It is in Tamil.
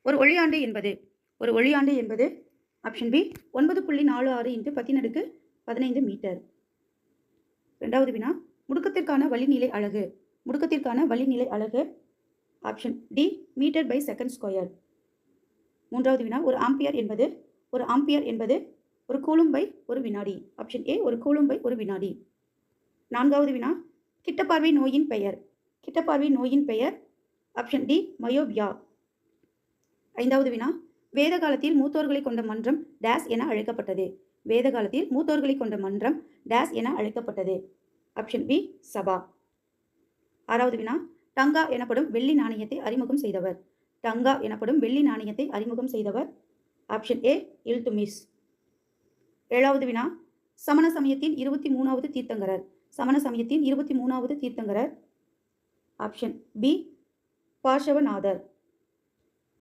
ஒரு ஒளியாண்டு என்பது ஒரு ஒளியாண்டு என்பது ஆப்ஷன் பி 9.46 இன்ட்டு 10^15 மீட்டர். இரண்டாவது வினா, முடுக்கத்திற்கான வளிநிலை அலகு. முடுக்கத்திற்கான வளிநிலை அலகு option D metre by second square. மூன்றாவது வினா, ஒரு ஆம்பியர் என்பது ஒரு கூலும் பை ஒரு வினாடி. ஆப்ஷன் ஏ ஒரு கூலும் பை ஒரு வினாடி. நான்காவது வினா, கிட்டப்பார்வை நோயின் பெயர். கிட்டப்பார்வை நோயின் பெயர் ஆப்ஷன் டி மயோபியா. ஐந்தாவது வினா, வேத காலத்தில் மூத்தோர்களை கொண்ட மன்றம் டேஸ் என அழைக்கப்பட்டது. வேத காலத்தில் மூத்தோர்களை கொண்ட மன்றம் டேஸ் என அழைக்கப்பட்டது. ஆப்ஷன் பி சபா. ஆறாவது வினா, டங்கா எனப்படும் வெள்ளி நாணயத்தை அறிமுகம் செய்தவர். டங்கா எனப்படும் வெள்ளி நாணயத்தை அறிமுகம் செய்தவர் ஆப்ஷன் ஏ இல்துமிஸ். ஏழாவது வினா, சமண சமயத்தின் 23வது தீர்த்தங்கரர். சமண சமயத்தின் 23வது தீர்த்தங்கரர் ஆப்ஷன் பி பார்ஷவநாதர்.